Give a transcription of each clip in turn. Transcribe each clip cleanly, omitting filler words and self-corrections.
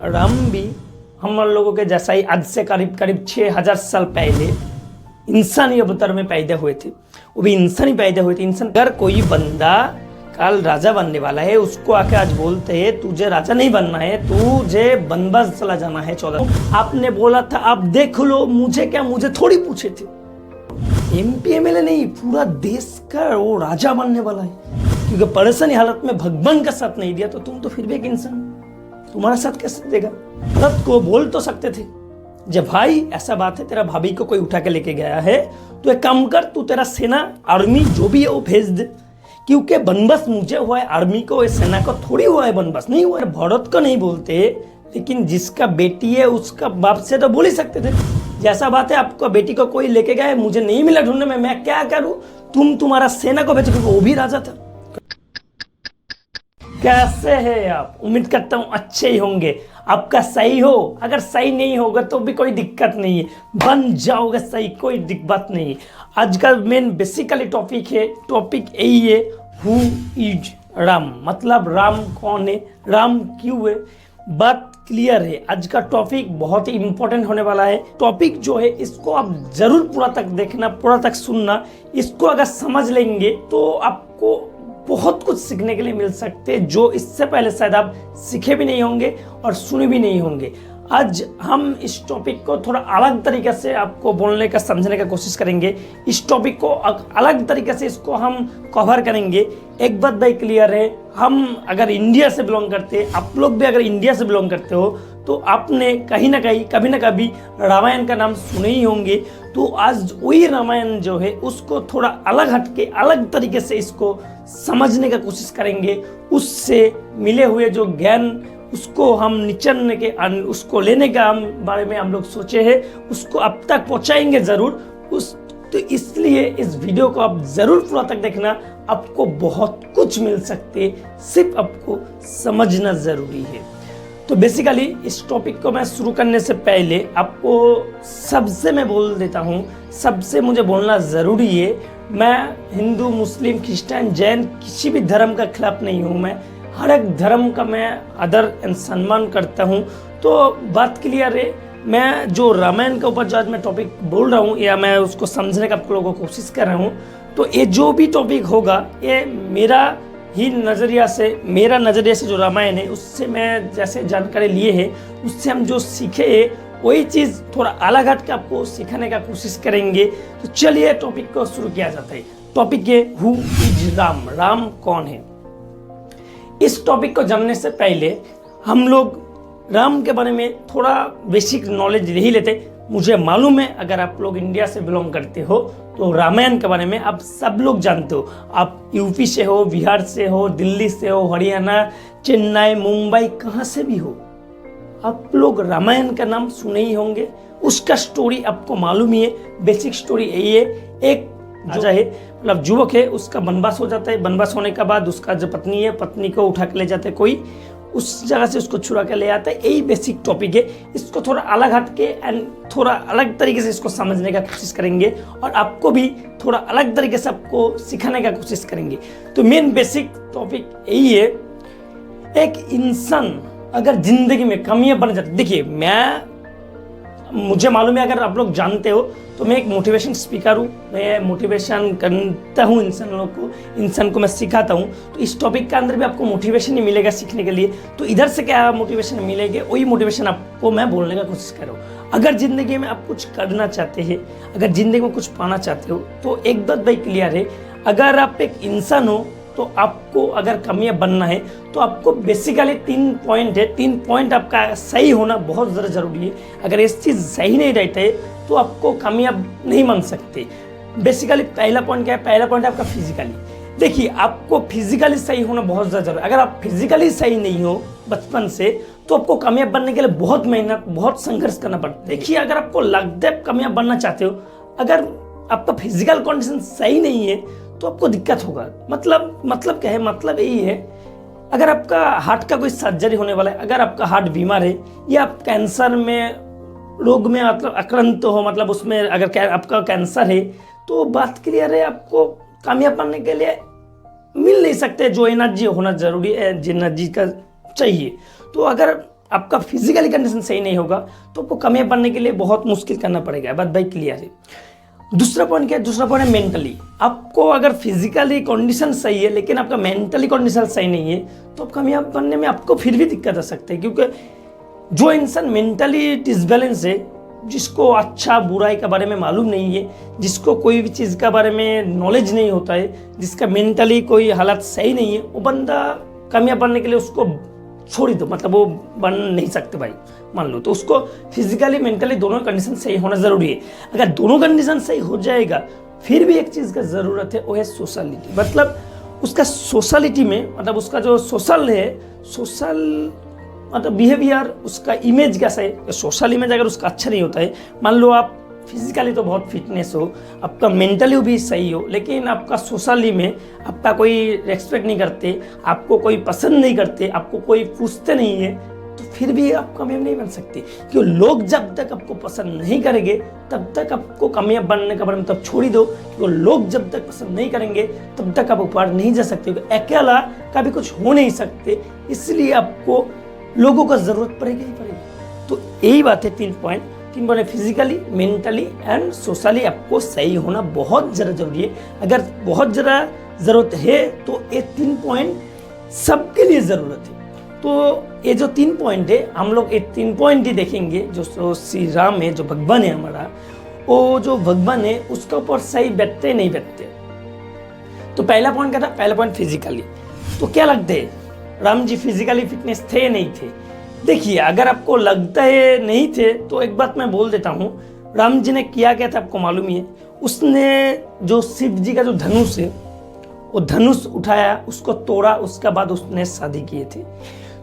राम भी हम लोगों के जैसा ही आज से करीब करीब 6000 साल पहले इंसानी अवतार में पैदा हुए थे। वो भी इंसानी पैदा हुए थे। इंसान अगर कोई बंदा कल राजा बनने वाला है, उसको आके आज बोलते हैं तुझे राजा नहीं बनना है, तुझे बनवास चला जाना है 14। आपने बोला था आप देख लो, मुझे क्या, मुझे थोड़ी पूछे थे। MP MLA नहीं, पूरा देश का वो राजा बनने वाला है। क्योंकि परेशानी हालत में भगवान का साथ नहीं दिया तो तुम तो फिर भी एक इंसान, तुम्हारा साथ कैसे देगा। हालत को बोल तो सकते थे, जब भाई ऐसा बात है तेरा भाभी को कोई उठा के लेके गया है तो एक काम कर, तू तेरा सेना आर्मी जो भी है वो भेज दे, क्योंकि बनवास मुझे हुआ है, आर्मी को सेना को थोड़ी हुआ है, बनवास नहीं हुआ है। भारत को नहीं बोलते, लेकिन जिसका बेटी है उसका बाप से तो बोल ही सकते थे। जैसा बात है आपको बेटी को कोई लेके गया है, मुझे नहीं मिला ढूंढने में, मैं क्या करूं, तुम्हारा सेना को भेजो, वो भी राजा था। कैसे है आप? उम्मीद करता हूं अच्छे ही होंगे। आपका सही हो, अगर सही नहीं होगा तो भी कोई दिक्कत नहीं है, बन जाओगे सही, कोई दिक्कत नहीं है। आज का मेन बेसिकली टॉपिक यही है, हु इज राम, मतलब राम कौन है, राम क्यों है। बात क्लियर है। आज का टॉपिक बहुत ही इंपॉर्टेंट होने वाला है। टॉपिक जो है इसको आप जरूर पूरा तक देखना, पूरा तक सुनना। इसको अगर समझ लेंगे तो आपको बहुत कुछ सीखने के लिए मिल सकते हैं, जो इससे पहले शायद आप सीखे भी नहीं होंगे और सुने भी नहीं होंगे। आज हम इस टॉपिक को थोड़ा अलग तरीके से आपको बोलने का, समझने का कोशिश करेंगे। इस टॉपिक को अलग तरीके से इसको हम कवर करेंगे। एक बात भाई क्लियर है, हम अगर इंडिया से बिलोंग करते हैं, आप लोग भी अगर इंडिया से बिलोंग करते हो तो आपने कहीं ना कहीं कभी ना कभी रामायण का नाम सुने ही होंगे। तो आज वही रामायण जो है उसको थोड़ा अलग हटके, अलग तरीके से इसको समझने का कोशिश करेंगे। उससे मिले हुए जो ज्ञान उसको हम निचरने के, उसको लेने का हम बारे में हम लोग सोचे हैं, उसको अब तक पहुंचाएंगे जरूर। तो इसलिए इस वीडियो को आप जरूर पूरा तक देखना, आपको बहुत कुछ मिल सकते, सिर्फ आपको समझना जरूरी है। तो बेसिकली इस टॉपिक को मैं शुरू करने से पहले आपको सबसे मैं बोल देता हूँ, सबसे मुझे बोलना ज़रूरी है, मैं हिंदू, मुस्लिम, क्रिश्चियन, जैन किसी भी धर्म का खिलाफ नहीं हूँ। मैं हर एक धर्म का मैं आदर एंड सम्मान करता हूँ। तो बात क्लियर है। मैं जो रामायण के ऊपर जो आज मैं टॉपिक बोल रहा हूँ या मैं उसको समझने का आप लोगों को कोशिश कर रहा हूँ, तो ये जो भी टॉपिक होगा ये मेरा नज़रिया से जो रामायण है उससे मैं जैसे जानकारी लिए है, उससे हम जो सीखे है वही चीज़ थोड़ा अलग हट के आपको सिखाने का कोशिश करेंगे। तो चलिए टॉपिक को शुरू किया जाता है। टॉपिक है हु इज राम, राम कौन है। इस टॉपिक को जानने से पहले हम लोग राम के बारे में थोड़ा बेसिक नॉलेज ले ही लेते। मुझे मालूम है अगर आप लोग इंडिया से बिलोंग करते हो तो रामायण के बारे में आप सब लोग जानते हो। आप यूपी से हो, बिहार से हो, दिल्ली से हो, हरियाणा, चेन्नई, मुंबई, कहाँ से भी हो, आप लोग रामायण का नाम सुने ही होंगे। उसका स्टोरी आपको मालूम ही है। बेसिक स्टोरी यही है, एक राजा है, मतलब युवक है, उसका वनवास हो जाता है। वनवास होने के बाद उसका जो पत्नी है, पत्नी को उठा के ले जाते कोई, उस जगह से उसको छुड़ा के ले आता है। यही बेसिक टॉपिक है। इसको थोड़ा अलग हट के एंड थोड़ा अलग तरीके से इसको समझने का कोशिश करेंगे और आपको भी थोड़ा अलग तरीके से आपको सिखाने का कोशिश करेंगे। तो मेन बेसिक टॉपिक यही है, एक इंसान अगर जिंदगी में कामयाब बन जाता, देखिए मुझे मालूम है, अगर आप लोग जानते हो तो मैं एक मोटिवेशन स्पीकर हूँ। मैं मोटिवेशन करता हूँ इंसान को मैं सिखाता हूँ। तो इस टॉपिक के अंदर भी आपको मोटिवेशन ही मिलेगा सीखने के लिए। तो इधर से क्या मोटिवेशन मिलेगा, वही मोटिवेशन आपको मैं बोलने का कोशिश कर रहा हूँ। अगर जिंदगी में आप कुछ करना चाहते हैं, अगर जिंदगी में कुछ पाना चाहते हो, तो एक बात भाई क्लियर है, अगर आप एक इंसान हो तो आपको अगर कामयाब बनना है तो आपको बेसिकली 3 पॉइंट है। 3 पॉइंट आपका सही होना बहुत ज़्यादा ज़रूरी है। अगर इस चीज़ सही नहीं रहते तो आपको कामयाब नहीं बन सकते। बेसिकली पहला पॉइंट क्या है? पहला पॉइंट है आपका फिजिकली। देखिए आपको फिजिकली सही होना बहुत ज़्यादा जरूरी है। अगर आप फिजिकली सही नहीं हो बचपन से तो आपको कामयाब बनने के लिए बहुत मेहनत, बहुत संघर्ष करना पड़ता है। देखिए अगर आपको लगता है कामयाब बनना चाहते हो, अगर आपका फिजिकल कंडीशन सही नहीं है तो आपको दिक्कत होगा। मतलब क्या है? मतलब यही है, अगर आपका हार्ट का कोई सर्जरी होने वाला है, अगर आपका हार्ट बीमार है या आप कैंसर में रोग में मतलब आक्रांत हो, मतलब उसमें अगर आपका कैंसर है, तो बात क्लियर है, आपको कामयाब बनने के लिए मिल नहीं सकते जो एनर्जी होना जरूरी है, जो एनर्जी का चाहिए। तो अगर आपका फिजिकली कंडीशन सही नहीं होगा तो आपको कामयाब बनने के लिए बहुत मुश्किल करना पड़ेगा। बात भाई क्लियर है। दूसरा पॉइंट क्या है? दूसरा पॉइंट है मेंटली। आपको अगर फिजिकली कंडीशन सही है लेकिन आपका मेंटली कंडीशन सही नहीं है तो आप कामयाब बनने में आपको फिर भी दिक्कत आ सकती है, क्योंकि जो इंसान मेंटली डिसबैलेंस है, जिसको अच्छा बुराई के बारे में मालूम नहीं है, जिसको कोई भी चीज़ के बारे में नॉलेज नहीं होता है, जिसका मेंटली कोई हालत सही नहीं है, वो बंदा कामयाब बनने के लिए उसको छोड़ दो, मतलब वो बन नहीं सकते भाई मान लो। तो उसको फिजिकली मेंटली दोनों कंडीशन सही होना जरूरी है। अगर दोनों कंडीशन सही हो जाएगा फिर भी एक चीज़ का ज़रूरत है, वो है सोशलिटी। मतलब उसका सोशलिटी में, मतलब उसका जो सोशल है, सोशल मतलब बिहेवियर, उसका इमेज कैसा है। सोशल इमेज अगर उसका अच्छा नहीं होता है, मान लो आप फिजिकली तो बहुत फिटनेस हो, आपका मेंटली भी सही हो, लेकिन आपका सोशली में आपका कोई रेस्पेक्ट नहीं करते, आपको कोई पसंद नहीं करते, आपको कोई पूछते नहीं है, तो फिर भी आप कामयाब नहीं बन सकते। क्योंकि लोग जब तक आपको पसंद नहीं करेंगे तब तक आपको कामयाब बनने का बारे में तब छोड़ ही दो। क्योंकि लोग जब तक पसंद नहीं करेंगे तब तक आप ऊपर नहीं जा सकते, क्योंकि अकेला कभी कुछ हो नहीं सकते। इसलिए आपको लोगों का जरूरत पड़ेगी ही पड़ेगी। तो यही बात है, 3 point physically, mentally and socially आपको सही होना बहुत ज़्यादा जरूरी है। अगर बहुत ज़्यादा ज़रूरत है तो ये 3 पॉइंट सबके लिए ज़रूरत है। तो ये जो 3 पॉइंट है, हम लोग ये 3 पॉइंट ही देखेंगे। जो श्री राम है, जो भगवान है हमारा, वो जो भगवान है उसके ऊपर सही बैठते नहीं बैठते। तो पहला पॉइंट क्या था? पहला पॉइंट फिजिकली। तो क्या लगता है राम जी फिजिकली फिटनेस थे नहीं थे? देखिए, अगर आपको लगता है नहीं थे तो एक बात मैं बोल देता हूँ, राम जी ने किया क्या था आपको मालूम ही है। उसने जो शिव जी का जो धनुष है, वो धनुष उठाया, उसको तोड़ा, उसके बाद उसने शादी किए थे।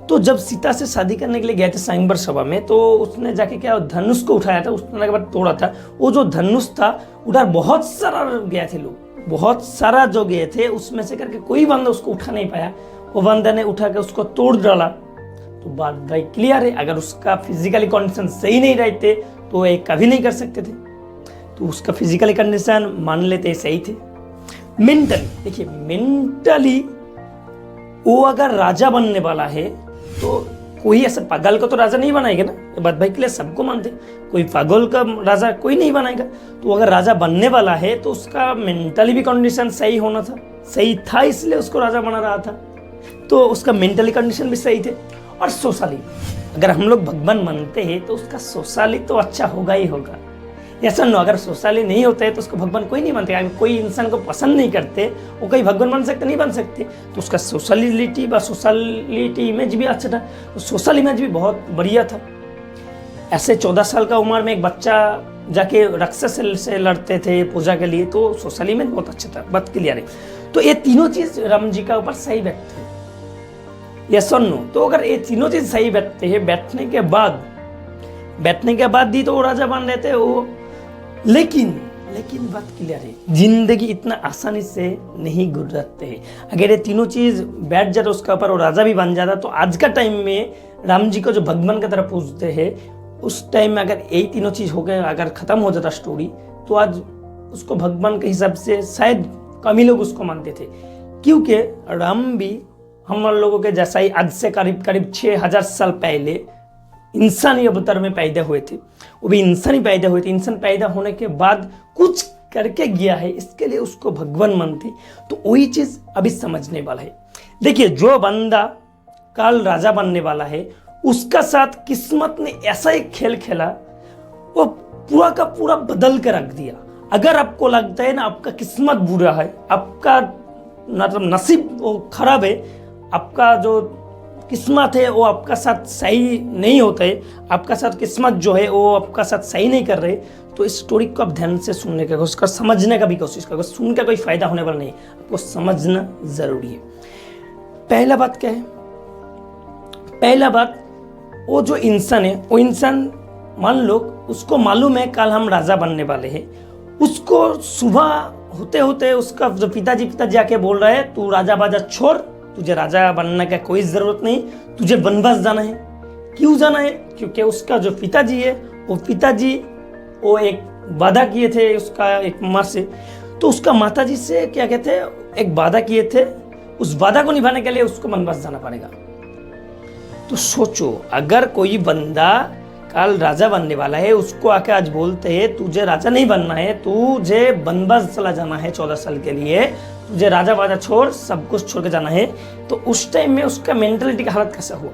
तो जब सीता से शादी करने के लिए गए थे स्वयंवर सभा में, तो उसने जाके क्या धनुष को उठाया था, उसने के बाद तोड़ा था। वो जो धनुष था उधर बहुत सारा गए थे लोग, बहुत सारा जो गए थे, उसमें से करके कोई बंदा उसको उठा नहीं पाया। वो बंदा ने उठा के उसको तोड़ डाला। तो बात भाई क्लियर है, अगर उसका फिजिकली कंडीशन सही नहीं रहते तो ये कभी नहीं कर सकते थे। तो उसका फिजिकली कंडीशन मान लेते सही थे। मेंटली देखिए, मेंटली वो अगर राजा बनने वाला है तो कोई ऐसा पागल को तो राजा नहीं बनाएगा ना, ये बात भाई क्लियर, सबको मानते। कोई पागल का राजा कोई नहीं बनाएगा। तो अगर राजा बनने वाला है तो उसका मेंटली भी कंडीशन सही होना था, सही था, इसलिए उसको राजा बना रहा था। तो उसका मेंटली कंडीशन भी सही थे। और सोशली, अगर हम लोग भगवान मानते हैं तो उसका सोशली तो अच्छा होगा ही होगा। ऐसा न, अगर सोशली नहीं होता है तो उसको भगवान कोई नहीं मानते। अगर कोई इंसान को पसंद नहीं करते, वो कोई भगवान बन सकते नहीं बन सकते। तो उसका सोशलिटी व सोशलिटी इमेज भी अच्छा था, तो सोशल इमेज भी बहुत बढ़िया था। ऐसे 14 साल का उम्र में एक बच्चा जाके राक्षस से लड़ते थे पूजा के लिए, तो सोशल इमेज बहुत अच्छा था। बात क्लियर है। तो ये तीनों चीज राम जी का ऊपर सही बैठते हैं, यस और नो। तो अगर ये तीनों चीज सही बैठते हैं, बैठने के बाद ही तो वो राजा बन रहे थे वो। लेकिन बात क्लियर है, जिंदगी इतना आसानी से नहीं गुजरते हैं। अगर ये तीनों चीज बैठ जाता उसका ऊपर, वो राजा भी बन जाता, तो आज का टाइम में राम जी को जो भगवान की तरफ पूजते हैं, उस टाइम में अगर यही तीनों चीज हो गए, अगर खत्म हो जाता स्टोरी, तो आज उसको भगवान के हिसाब से शायद कम ही लोग उसको मानते थे। क्योंकि राम भी हम लोगों के जैसा ही आज से करीब 6000 साल पहले इंसानी अवतार में पैदा हुए थे। वो भी इंसानी पैदा हुए थे। इंसान पैदा होने के बाद कुछ करके गया है, इसके लिए उसको भगवान मानते। तो वही चीज अभी समझने वाला है। देखिए, जो बंदा कल राजा बनने वाला है, उसका साथ किस्मत ने ऐसा एक खेल खेला, वो पूरा का पूरा बदल के रख दिया। अगर आपको लगता है ना आपका किस्मत बुरा है, आपका मतलब नसीब वो खराब है, आपका जो किस्मत है वो आपका साथ सही नहीं होता है, आपका साथ किस्मत जो है वो आपका साथ सही नहीं कर रहे, तो इस स्टोरी को आप ध्यान से सुनने का कोशिश कर, समझने का भी कोशिश करो। सुन का कोई फायदा होने वाला नहीं, आपको समझना जरूरी है। पहला बात क्या है? पहला बात, वो जो इंसान है, वो इंसान मान लो उसको मालूम है कल हम राजा बनने वाले हैं, उसको सुबह होते होते उसका जो पिताजी आके बोल रहा है तू राजा बाजा छोड़, तुझे राजा बनने का कोई जरूरत नहीं, तुझे वनवास जाना है। क्यों जाना है? क्योंकि उसका जो पिताजी है, वो एक वादा किए थे उसका एक माँ से, तो उसका माताजी से क्या कहते हैं, एक वादा किए थे, उस वादा को निभाने के लिए उसको वनवास जाना पड़ेगा। तो सोचो, अगर कोई बंदा कल राजा बनने वाला है, उसको आके आज बोलते हैं तुझे राजा नहीं बनना है, तुझे बनवास चला जाना है 14 साल के लिए, तुझे राजा वाजा छोड़ सब कुछ छोड़ के जाना है, तो उस टाइम में उसका मेंटलिटी का हालत कैसा हुआ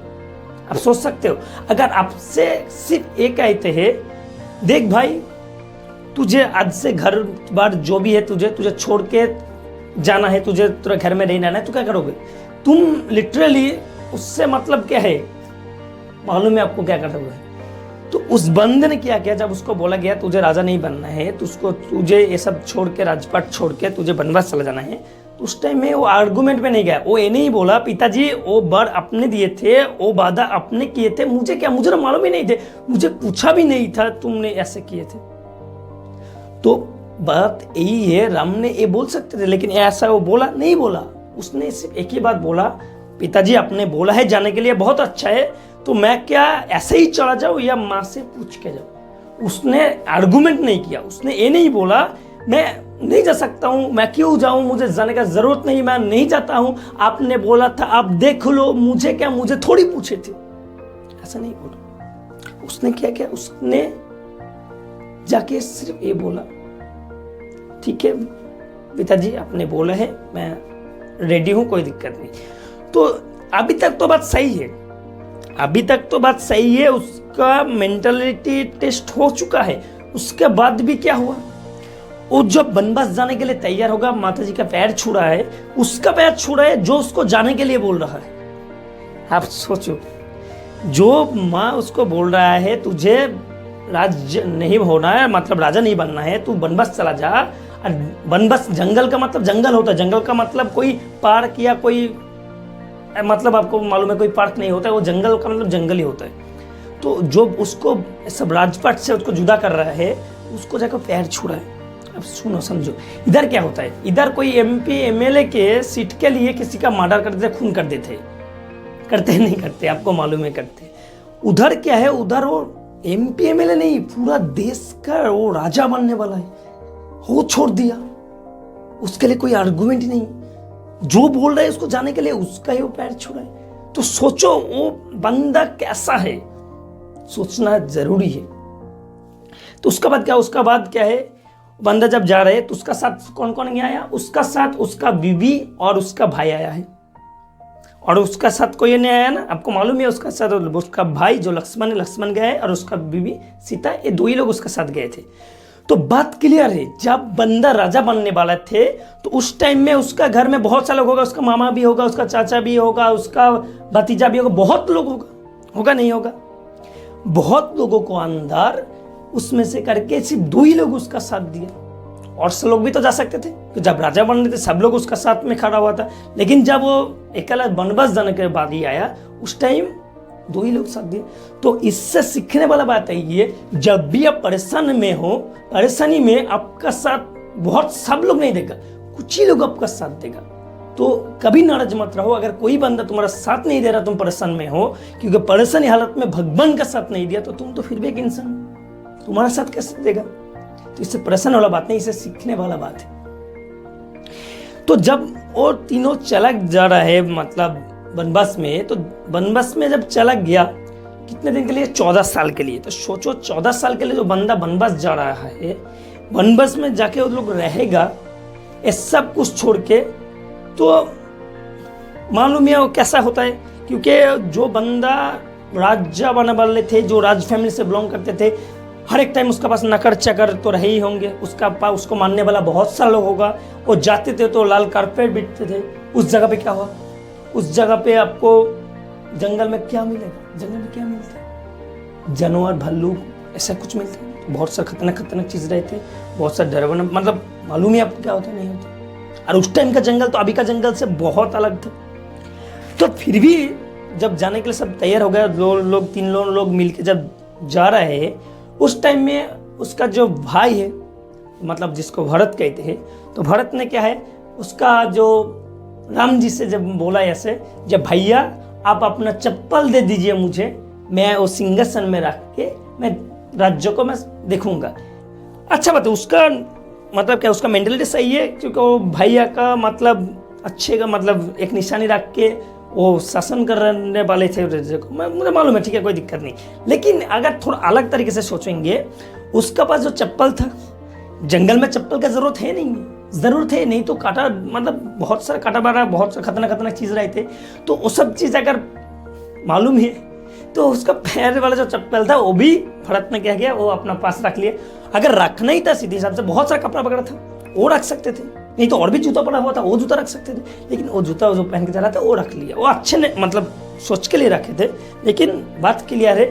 आप सोच सकते हो। अगर आपसे सिर्फ एक कहते हैं देख भाई तुझे आज से घर बार जो भी है तुझे छोड़ के जाना है, तुझे तेरा घर में नहीं रहना है, तो क्या करोगे तुम? लिटरली उससे मतलब क्या है मालूम है आपको क्या करते हुए। तो उस बंदे ने क्या किया, जब उसको बोला गया तुझे राजा नहीं बनना है, तो उसको तुझे ये सब छोड़ के राजपाट छोड़ के तुझे बनवास चला जाना है, तो उस टाइम में वो आर्गुमेंट में नहीं गया। वो ये नहीं बोला पिताजी वो बर अपने दिए थे, वो वादा अपने किए थे, मुझे क्या, मुझे तो मालूम ही नहीं थे, मुझे पूछा भी नहीं था तुमने ऐसे किए थे। तो बात यही है, राम ने ये बोल सकते थे लेकिन ऐसा वो बोला नहीं, बोला उसने सिर्फ एक ही बात बोला, पिताजी आपने बोला है जाने के लिए बहुत अच्छा है, तो मैं क्या ऐसे ही चला जाऊं या माँ से पूछ के जाऊं। उसने आर्गुमेंट नहीं किया, उसने ये नहीं बोला मैं नहीं जा सकता हूं, मैं क्यों जाऊं, मुझे जाने का जरूरत नहीं, मैं नहीं जाता हूं, आपने बोला था आप देख लो, मुझे क्या, मुझे थोड़ी पूछे थे, ऐसा नहीं बोला। उसने क्या किया, उसने जाके सिर्फ ये बोला ठीक है पिताजी आपने बोला है मैं रेडी हूं, कोई दिक्कत नहीं। तो अभी तक तो बात सही है, अभी तक तो बात सही है, उसका मेंटालिटी टेस्ट हो चुका है। उसके बाद भी क्या हुआ, वो जब बनवास जाने के लिए तैयार होगा, माता जी का पैर छू रहा है, उसका पैर छू रहा है जो उसको जाने के लिए बोल रहा है। आप सोचो, जो माँ उसको बोल रहा है तुझे राज्य नहीं होना है, मतलब राजा नहीं बनना है, तू बनवास चला जा। बनवास जंगल का मतलब जंगल होता है, जंगल का मतलब कोई पार्क या कोई मतलब आपको मालूम है कोई पार्क नहीं होता है, वो जंगल का मतलब जंगल ही होता है। तो जो उसको सब राजपाट से उसको जुदा कर रहा है, उसको जाकर पैर छू रहा है। अब सुनो समझो, इधर क्या होता है, इधर कोई एमपी एमएलए के सीट के लिए किसी का मर्डर कर देते, खून कर देते, करते नहीं करते, आपको मालूम है करते। उधर क्या है, उधर वो एमपी एमएलए नहीं, पूरा देश का वो राजा बनने वाला है, वो छोड़ दिया, उसके लिए कोई आर्गुमेंट ही नहीं, जो बोल रहा है उसको जाने के लिए उसका ही वो पैर छू रहा है। तो सोचो वो बंदा कैसा है, सोचना जरूरी है। तो उसका बाद क्या है, बंदा जब जा रहे तो उसका साथ कौन कौन नहीं आया, उसका साथ उसका बीवी और उसका भाई आया है, और उसका साथ कोई नहीं आया ना, आपको मालूम है। उसका साथ उसका भाई जो लक्ष्मण गए और उसका बीवी सीता, ये दो ही लोग उसके साथ गए थे। तो बात क्लियर है, जब बंदा राजा बनने वाला थे तो उस टाइम में उसका घर में बहुत सारे लोग होगा, उसका मामा भी होगा, उसका चाचा भी होगा, उसका भतीजा भी होगा, बहुत लोग होगा नहीं होगा, बहुत लोगों को अंदर उसमें से करके सिर्फ दो ही लोग उसका साथ दिया। और सब लोग भी तो जा सकते थे, तो जब राजा बन रहे थे सब लोग उसका साथ में खड़ा हुआ था, लेकिन जब वो अकेला बनवास जाने के बाद ही आया, उस टाइम दो ही लोग साथ दिए। तो इससे सीखने वाला बात है ये, जब भी आप परेशान में हो, परेशानी में आपका साथ बहुत सब लोग नहीं देगा, कुछ ही लोग आपका साथ देगा। तो कभी नाराज मत रहो, अगर कोई बंदा तुम्हारा साथ नहीं दे रहा, तुम परेशान में हो, क्योंकि परेशानी हालत में भगवान का साथ नहीं दिया तो तुम तो फिर भी एक इंसान, तुम्हारा साथ कैसे देगा। तो इससे परेशान वाला बात नहीं, इससे सीखने वाला बात है। तो जब वो तीनों चला जा रहा है मतलब बनवास में, तो बनवास में जब चला गया कितने दिन के लिए, 14 साल के लिए। तो सोचो 14 साल के लिए जो बंदा बनवास जा रहा है, बनवास में जाके वो लोग रहेगा ये सब कुछ छोड़ के, तो मालूम है वो कैसा होता है। क्योंकि जो बंदा राजा बनने वाले थे, जो राज फैमिली से बिलोंग करते थे, हर एक टाइम उसके पास नकर चकर तो रहे ही होंगे, उसको मानने वाला बहुत सारा लोग होगा। वो जाते थे तो लाल कारपेट बिछते थे। उस जगह पे क्या हुआ, उस जगह पे आपको जंगल में क्या मिलेगा, जंगल में क्या मिलता है, जानवर भालू ऐसा कुछ मिलता है, बहुत सारे खतरनाक चीज रहते, बहुत सारे डरावना, मतलब मालूम ही आपको क्या होता है नहीं होता। और उस टाइम का जंगल तो अभी का जंगल से बहुत अलग था। तो फिर भी जब जाने के लिए सब तैयार हो गया, तीन लोग मिलकर जब जा रहे हैं, उस टाइम में उसका जो भाई है, मतलब जिसको भरत कहते हैं, तो भरत ने क्या है, उसका जो राम जी से जब बोला ऐसे, जब भैया आप अपना चप्पल दे दीजिए मुझे, मैं वो सिंहासन में रख के मैं राज्य को मैं देखूंगा। अच्छा बात है, उसका मतलब क्या, उसका मेंटलिटी सही है, क्योंकि वो भैया का मतलब अच्छे का मतलब एक निशानी रख के वो शासन करने वाले थे राजा को, मुझे मालूम है, ठीक है, कोई दिक्कत नहीं। लेकिन अगर थोड़ा अलग तरीके से सोचेंगे, उसका पास जो चप्पल था, जंगल में चप्पल का जरूरत है नहीं, ज़रूरत है नहीं तो काटा, मतलब बहुत सारा काटा बारा, बहुत सारा खतरनाक खतरनाक चीज़ रहे थे, तो वो सब चीज़ अगर मालूम है तो उसका पैर वाला जो चप्पल था वो भी भरत ने क्या किया, वो अपना पास रख लिया। अगर रखना ही था सीधे हिसाब से, बहुत सारा कपड़ा वगैरह था वो रख सकते थे, नहीं तो और भी जूता पड़ा हुआ था वो जूता रख सकते थे, लेकिन वो जूता जो पहन के जा रहा था वो रख लिया। वो अच्छे ने मतलब सोच के लिए रखे थे, लेकिन बात क्लियर है,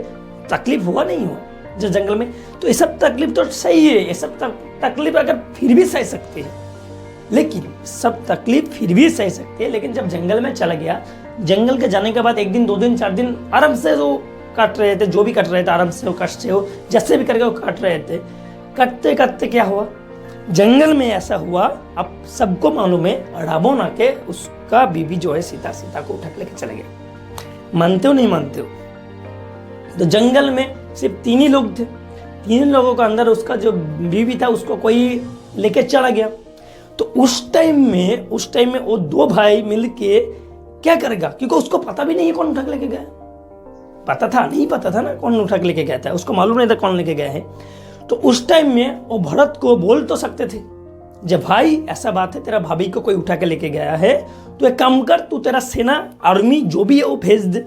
तकलीफ हुआ नहीं हुआ जो जंगल में, तो ये सब तकलीफ तो सही है, ये सब तकलीफ अगर फिर भी सह सकते हैं, लेकिन सब तकलीफ फिर भी सह सकते हैं। लेकिन जब जंगल में चला गया, जंगल के जाने के बाद 1 दिन 2 दिन 4 दिन आराम से वो काट रहे थे, जो भी कट रहे थे आराम से, वो कष्ट से हो जैसे भी करके वो काट रहे थे। कटते कटते क्या हुआ, जंगल में ऐसा हुआ, अब सबको मालूम है, रावण आके उसका बीवी जो है सीता को उठा के लेके चले गया। मानते हो नहीं मानते हो? तो जंगल में सिर्फ 3 ही लोग थे, 3 लोगों का अंदर उसका जो बीवी था उसको कोई लेके चला गया। तो उस टाइम में वो 2 भाई मिलके क्या करेगा, क्योंकि उसको पता भी नहीं है कौन उठा के लेके गया। पता था नहीं, पता था ना कौन उठा के लेके गया था, उसको मालूम नहीं था कौन लेके गया है। तो उस टाइम में वो भरत को बोल तो सकते थे, जब भाई ऐसा बात है, तेरा भाभी को कोई उठा के लेके गया है, तो एक काम कर, तू तेरा सेना आर्मी जो भी है वो भेज दे,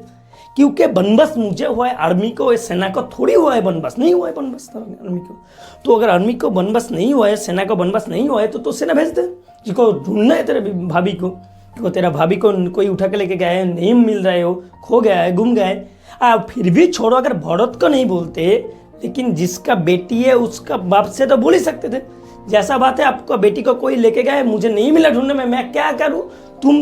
क्योंकि बनबस मुझे हुआ है, आर्मी को, इस सेना को थोड़ी हुआ है बनबस, नहीं हुआ है बनबस आर्मी को। तो अगर आर्मी को बनबस नहीं हुआ है, सेना को बनबस नहीं हुआ है, तो सेना भेज दे, जिसको ढूंढना है तेरे भाभी को, क्योंकि तेरा भाभी को कोई उठा के लेके गया है, नहीं मिल रहे हो, खो गया है, गुम गया है। फिर भी छोड़ो, अगर भरत को नहीं बोलते, लेकिन जिसका बेटी है उसका बाप से तो बोल ही सकते थे, जैसा बात है आपको बेटी को कोई लेके गया है, मुझे नहीं मिला ढूंढने में, मैं क्या करूं,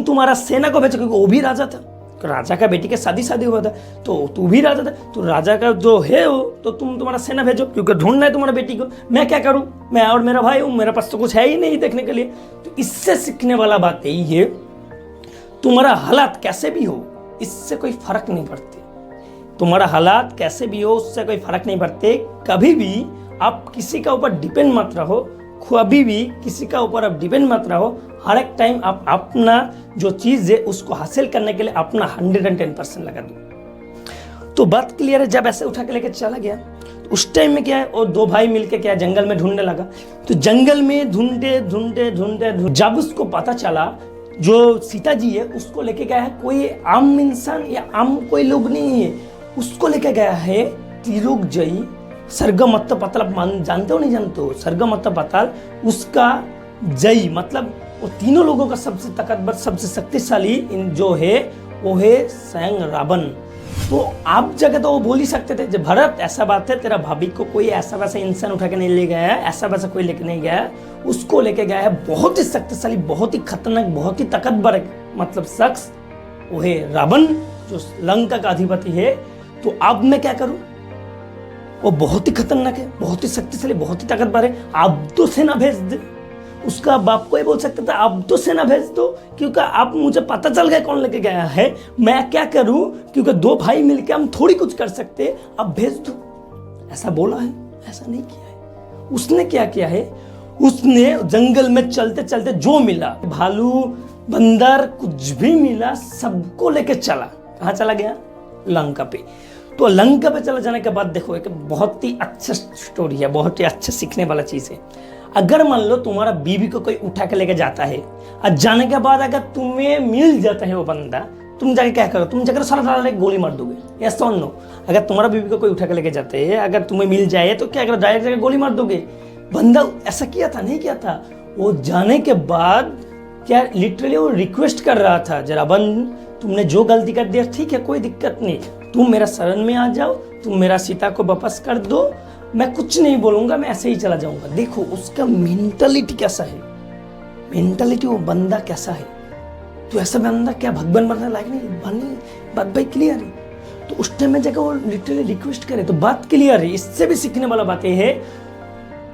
तुम्हारा सेना को भेजो, क्योंकि वो भी राजा था, राजा का बेटी के शादी हुआ था, तो तू भी राजा था, तो राजा का जो है वो, तो तुम्हारा सेना भेजो, क्योंकि ढूंढना है तुम्हारा बेटी को। मैं क्या करूं, मैं और मेरा भाई हूं, मेरे पास तो कुछ है ही नहीं देखने के लिए। तो इससे सीखने वाला बात यही है, तुम्हारा हालात कैसे भी हो इससे कोई फर्क नहीं पड़ते, तुम्हारा हालात कैसे भी हो उससे कोई फर्क नहीं पड़ते। कभी भी आप किसी का ऊपर डिपेंड मत रहो, कभी भी किसी का ऊपर आप डिपेंड मत रहो। हर एक टाइम आप अपना जो चीज़ है उसको हासिल करने के लिए अपना 110% लगा दो। तो बात क्लियर है। जब ऐसे उठा के लेके चला गया, तो उस टाइम में क्या है, और 2 भाई मिलके क्या जंगल में ढूंढने लगा। तो जंगल में ढूंढते जब उसको पता चला जो सीता जी है उसको लेके गया है कोई आम इंसान या आम कोई लोग नहीं है, उसको लेके गया है त्रिलोकजयी स्वर्गमत्त पाताल। जानते हो नहीं जानते हो? स्वर्गमत्त पाताल उसका जयी मतलब वो तीनों लोगों का सबसे ताकतवर सबसे शक्तिशाली जो है वो है स्वयं रावण। तो आप जगह तो वो बोल ही सकते थे जब भरत ऐसा बात है, तेरा भाभी को कोई ऐसा वैसा इंसान उठा के नहीं ले गया है, ऐसा वैसा कोई लेके नहीं गया है, उसको लेके गया है बहुत ही शक्तिशाली, बहुत ही खतरनाक, बहुत ही ताकतवर मतलब शख्स, वो है रावण जो लंका का अधिपति है। तो अब मैं क्या करूं, वो बहुत ही खतरनाक है, बहुत ही शक्तिशाली, बहुत ही ताकतवर है, आप तो सेना भेज दे। उसका बाप को ही बोल सकता था आप तो सेना भेज दो, क्योंकि आप मुझे पता चल गया कौन लेके गया है, मैं क्या करूं, क्योंकि 2 भाई मिलके हम थोड़ी कुछ कर सकते, आप भेज दो। ऐसा बोला है, ऐसा नहीं किया है। उसने क्या किया है, उसने जंगल में चलते चलते जो मिला, भालू बंदर कुछ भी मिला, सबको लेके चला। कहाँ चला गया? लंका पे। तो लंका पे चला जाने के बाद देखो एक बहुत ही अच्छा स्टोरी है, बहुत ही अच्छा सीखने वाला चीज है। अगर मान लो तुम्हारा बीवी को कोई उठा के लेके जाता है और जाने के बाद अगर तुम्हें मिल जाता है वो बंदा, तुम जाके क्या करो? तुम जाकर सारा गोली मार दोगे? यस और नो? अगर तुम्हारा बीवी को कोई उठा के लेके जाते हैं, अगर तुम्हें मिल जाए तो क्या करो? डायरेक्ट जाकर गोली मार दोगे? बंदा ऐसा किया था नहीं किया था? वो जाने के बाद क्या लिटरली वो रिक्वेस्ट कर रहा था, जरा बन तुमने जो गलती कर दिया ठीक है कोई दिक्कत नहीं, तुम मेरा शरण में आ जाओ, तुम मेरा सीता को वापस कर दो, मैं कुछ नहीं बोलूंगा, मैं ऐसे ही चला जाऊंगा। देखो उसका मेंटालिटी कैसा है, मेंटालिटी वो बंदा कैसा है। तो ऐसा बंदा क्या भगवान बनने लायक नहीं बनी? बात भाई क्लियर है। तो उस टाइम में जाकर वो लिटरली रिक्वेस्ट करे तो बात क्लियर है। इससे भी सीखने वाला बात है,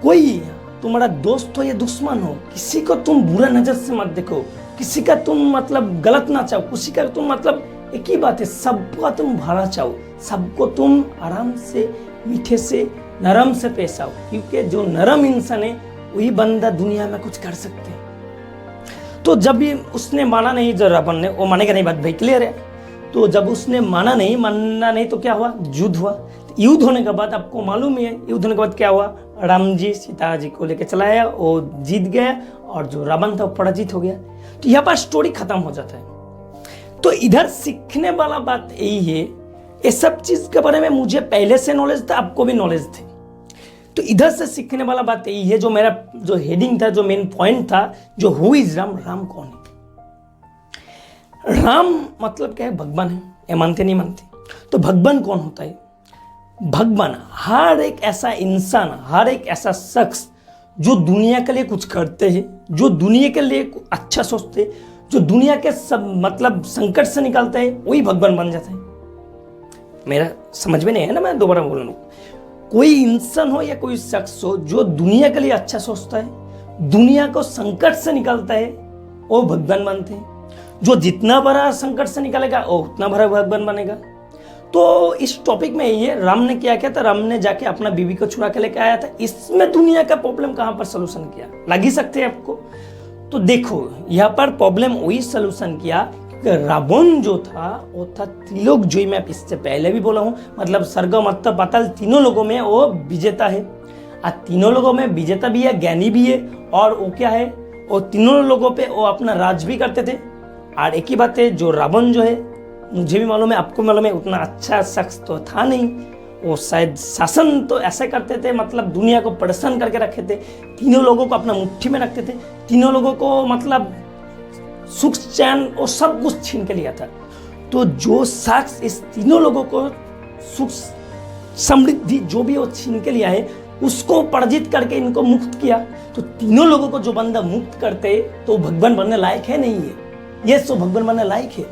कोई तुम्हारा दोस्त हो या दुश्मन हो, किसी को तुम बुरा नजर से मत देखो, किसी का तुम मतलब गलत ना चाहो, किसी का तुम मतलब एक ही बात है, सबका तुम भला चाहो, सबको तुम आराम से मीठे से नरम से पेश आओ, क्योंकि जो नरम इंसान है वही बंदा दुनिया में कुछ कर सकते हैं। तो जब भी उसने माना नहीं, जो रावण ने, वो मानेगा नहीं, बात भाई क्लियर है। तो जब उसने माना नहीं तो क्या हुआ, युद्ध हुआ। युद्ध होने के बाद आपको मालूम ही है, युद्ध होने के बाद क्या हुआ, राम जी सीता जी को लेकर चला आया, वो जीत गया और जो रावण था वो पराजित हो गया। तो यहाँ पर स्टोरी खत्म हो जाता है। तो इधर सीखने वाला बात यही है, ये सब चीज के बारे में मुझे पहले से नॉलेज था, आपको भी नॉलेज थी। तो इधर से सीखने वाला बात यही है, जो मेरा जो हेडिंग था, जो मेन पॉइंट था, जो हु इज राम, राम कौन है। राम मतलब क्या है, भगवान है। ये मानते नहीं मानते? तो भगवान कौन होता है? भगवान हर एक ऐसा इंसान, हर एक ऐसा शख्स जो दुनिया के लिए कुछ करते हैं, जो दुनिया के लिए अच्छा सोचते हैं, जो दुनिया के सब मतलब संकट से निकालते हैं, वही भगवान बन जाता है। मेरा समझ में नहीं है ना, मैं दोबारा बोल रहा हूँ। कोई इंसान हो या कोई शख्स हो जो दुनिया के लिए अच्छा सोचता है, दुनिया को संकट से निकालता है, वो भगवान बनते हैं। जो जितना बड़ा संकट से निकालेगा वो उतना बड़ा भगवान बनेगा। तो इस टॉपिक में ये राम ने क्या किया था, राम ने जाके अपना बीवी को छुड़ा के लेके आया था। इसमें दुनिया का प्रॉब्लम कहां पर सोल्यूशन किया, लग ही सकते हैं आपको। तो देखो यहाँ पर प्रॉब्लम वही सोल्यूशन किया कि रावण जो था वो था त्रिलोक जोई। मैं इससे पहले भी बोला हूं, मतलब स्वर्ग मर्त्य पाताल तीनों लोगों में वो विजेता है। और तीनों लोगों में विजेता भी है, ज्ञानी भी है, और वो क्या है, वो तीनों लोगों पे वो अपना राज भी करते थे। और एक ही बात है, जो रावण जो है, मुझे भी मालूम है, आपको मालूम है, उतना अच्छा शख्स तो था नहीं। वो शायद शासन तो ऐसे करते थे, मतलब दुनिया को परेशान करके रखे थे, तीनों लोगों को अपना मुट्ठी में रखते थे, तीनों लोगों को मतलब सुख चैन और सब कुछ छीन के लिया था। तो जो शख्स इस तीनों लोगों को सुख समृद्धि जो भी वो छीन के लिया है, उसको पराजित करके इनको मुक्त किया। तो तीनों लोगों को जो बंदा मुक्त करते, तो भगवान बनने लायक है नहीं है, ये सो भगवान बनने लायक है।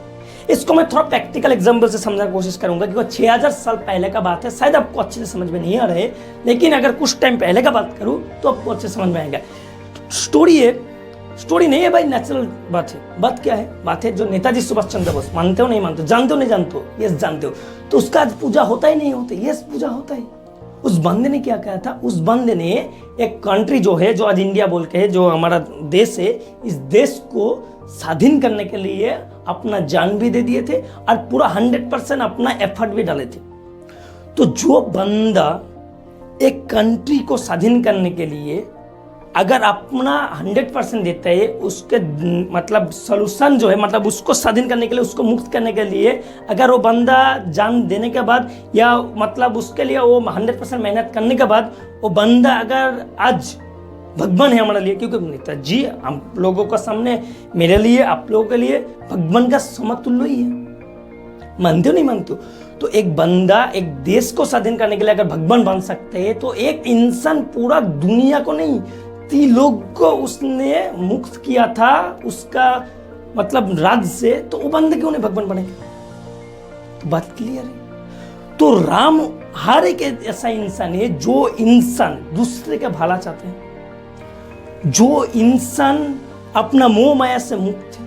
इसको मैं थोड़ा प्रैक्टिकल एग्जांपल से समझाने की कोशिश करूंगा, क्योंकि 6000 साल पहले का बात है, शायद आपको अच्छे से समझ में नहीं आ रहा है, लेकिन अगर कुछ टाइम पहले का बात करूं तो आपको अच्छे समझ में आएगा। स्टोरी है, स्टोरी नहीं है भाई, नेचुरल बात है। बात क्या है? बात है जो नेताजी सुभाष चंद्र बोस, मानते हो नहीं मानते हो, जानते हो नहीं जानते हो, यस जानते हो, तो उसका आज पूजा होता ही नहीं होता, यस पूजा होता है। उस बंदे ने क्या कहा था? उस बंदे ने एक कंट्री जो है, जो आज इंडिया बोल के है, जो हमारा देश है, इस देश को स्वाधीन करने के लिए अपना जान भी दे दिए थे और पूरा 100% अपना एफर्ट भी डाले थे। तो जो बंदा एक कंट्री को स्वाधीन करने के लिए अगर अपना 100% देता है, उसके मतलब सोल्यूशन जो है, मतलब उसको स्वाधीन करने के लिए, उसको मुक्त करने के लिए, अगर वो बंदा जान देने के बाद, या मतलब उसके लिए वो 100% मेहनत करने के बाद, वो बंदा अगर आज भगवान है हमारे लिए, क्योंकि नेताजी हम लोगों का सामने, मेरे लिए, आप लोगों के लिए भगवान का समतुल्य ही है। मानते हो नहीं मानते हो? तो एक बंदा एक देश को स्वाधीन करने के लिए अगर भगवान बन सकते हैं, तो एक इंसान पूरा दुनिया को नहीं, त्रिलोक को उसने मुक्त किया था उसका मतलब राज से, तो वो बंदे क्यों नहीं भगवान बनेगा? तो बात क्लियर है। तो राम हर एक ऐसा इंसान है जो इंसान दूसरे का भला चाहते हैं, जो इंसान अपना मोह माया से मुक्त है,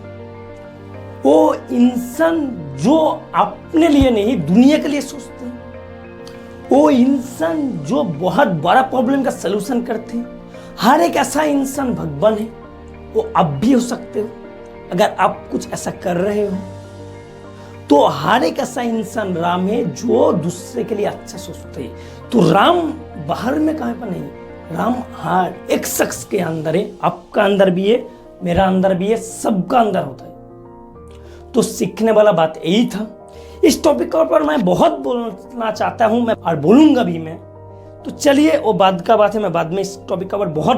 वो इंसान जो अपने लिए नहीं दुनिया के लिए सोचते हैं, वो इंसान जो बहुत बड़ा प्रॉब्लम का सलूशन करते हैं। हर एक ऐसा इंसान भगवान है। वो आप भी हो सकते हो अगर आप कुछ ऐसा कर रहे हो। तो हर एक ऐसा इंसान राम है जो दूसरे के लिए अच्छा सोचते है। तो राम बाहर में कहां पर नहीं, राम हर एक शख्स के अंदर है। आपका अंदर भी है, मेरा अंदर भी है, सबका अंदर होता है। तो सीखने वाला बात यही था। इस टॉपिक पर मैं बहुत बोलना चाहता हूं, मैं और बोलूंगा भी मैं। तो चलिए वो बाद का बात है, मैं बाद में इस टॉपिक पर बहुत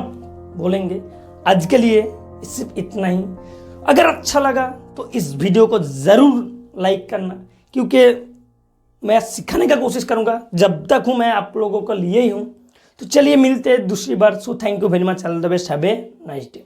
बोलेंगे। आज के लिए सिर्फ इतना ही। अगर अच्छा लगा तो इस वीडियो को जरूर लाइक करना, क्योंकि मैं सिखाने का कोशिश करूंगा। जब तक हूं मैं आप लोगों के लिए ही हूं। तो चलिए मिलते हैं दूसरी बार। So thank you very much, all the best, have a nice day.